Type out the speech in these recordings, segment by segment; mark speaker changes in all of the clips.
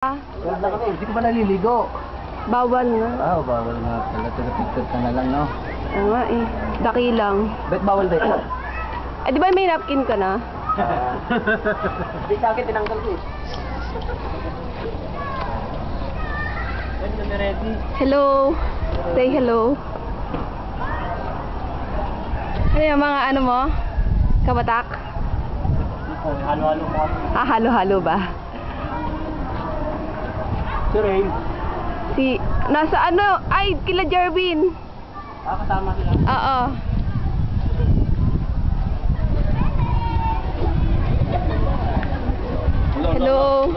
Speaker 1: Wala kami, hindi ko ba naliligo?
Speaker 2: Bawal nga.
Speaker 1: Bawal nga pala. Taga-picture ka na lang, no?
Speaker 2: Oo nga eh. Daki lang.
Speaker 1: Bet bawal ba ito?
Speaker 2: Di ba may napkin ka na?
Speaker 1: Hindi sa akin, tinanggal ko eh. Ready?
Speaker 2: Hello. Say hello. Ano yung mga ano mo? Kabatak?
Speaker 1: Halo-halo ko.
Speaker 2: Halo-halo ba?
Speaker 1: Si Ray.
Speaker 2: Nasa ano? Ay, kila Jarvin.
Speaker 1: Kasama sila.
Speaker 2: Oo. Hello.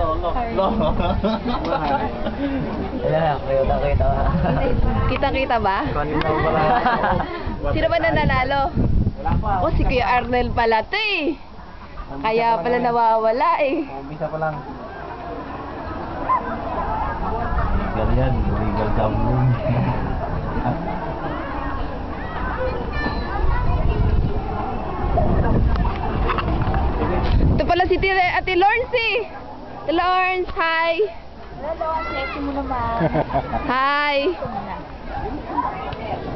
Speaker 1: Ayan, kita.
Speaker 2: Kita-kita ba? Sino ba nanalo? Oh, si Kuya Arnel pala to eh. Kaya pala nawawala eh.
Speaker 1: Umpisa pa lang. Legal yan, legal gambling.
Speaker 2: Ito pala si Ate Lawrence eh. Ate Lawrence, hi.
Speaker 3: Hello, sexy mo naman.
Speaker 2: Hi.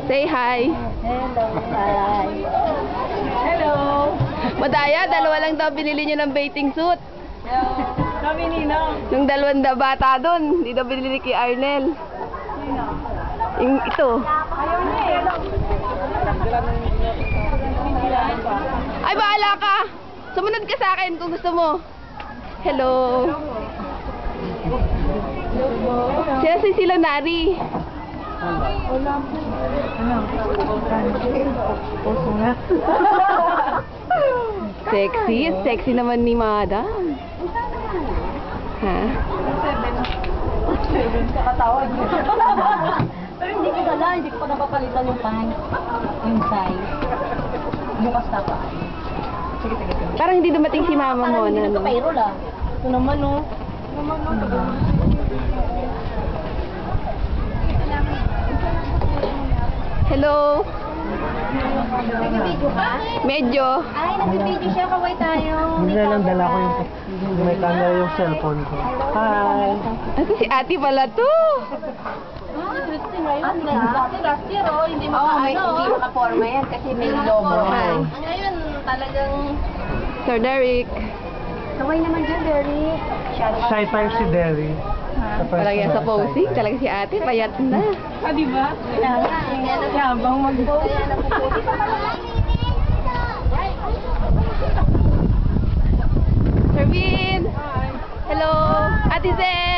Speaker 2: Say hi.
Speaker 3: Hello, hi. Hello.
Speaker 2: Madaya, dalawa lang daw binili niyo ng bathing suit.
Speaker 3: Hello. Kami Nino.
Speaker 2: Nung dalawang bata doon, hindi daw binili kay Arnel. Yung ito.
Speaker 3: Ayaw niya eh.
Speaker 2: Ay, bahala ka. Sumunod ka sa akin kung gusto mo. Hello. Sila Nari.
Speaker 3: Wala po. Puso nga.
Speaker 2: Sexy naman ni Madam. Ha?
Speaker 3: 7 sa katawag niya. Pero hindi ko pa napapalitan yung pants. Yung size. Bukas na pa. Sige.
Speaker 2: Parang hindi dumating si mama mo.
Speaker 3: Parang hindi
Speaker 2: Ano?
Speaker 3: na payroll ah. Ito naman oh.
Speaker 2: Hello.
Speaker 3: Nag-video ka?
Speaker 2: Medyo.
Speaker 3: Ay, nag-video siya. Kaway tayo.
Speaker 1: Hindi lang dala ko yung may camera yung cellphone ko. Hi!
Speaker 2: Ito si ate pala to.
Speaker 3: Interesting ngayon. Last year oh, hindi makaporma yan kasi may logo.
Speaker 2: Hi.
Speaker 3: Ngayon talagang
Speaker 2: Sir Derek.
Speaker 3: kaway naman dyan, Derek.
Speaker 1: Shy type si Derry.
Speaker 2: Talaga yan sa posing. Talaga si ate. Payat na.
Speaker 3: Diba? Kaya nga. Yabang mag-post. Kaya nagpo-post.
Speaker 2: Sir Vin. Hello. Ate Zen.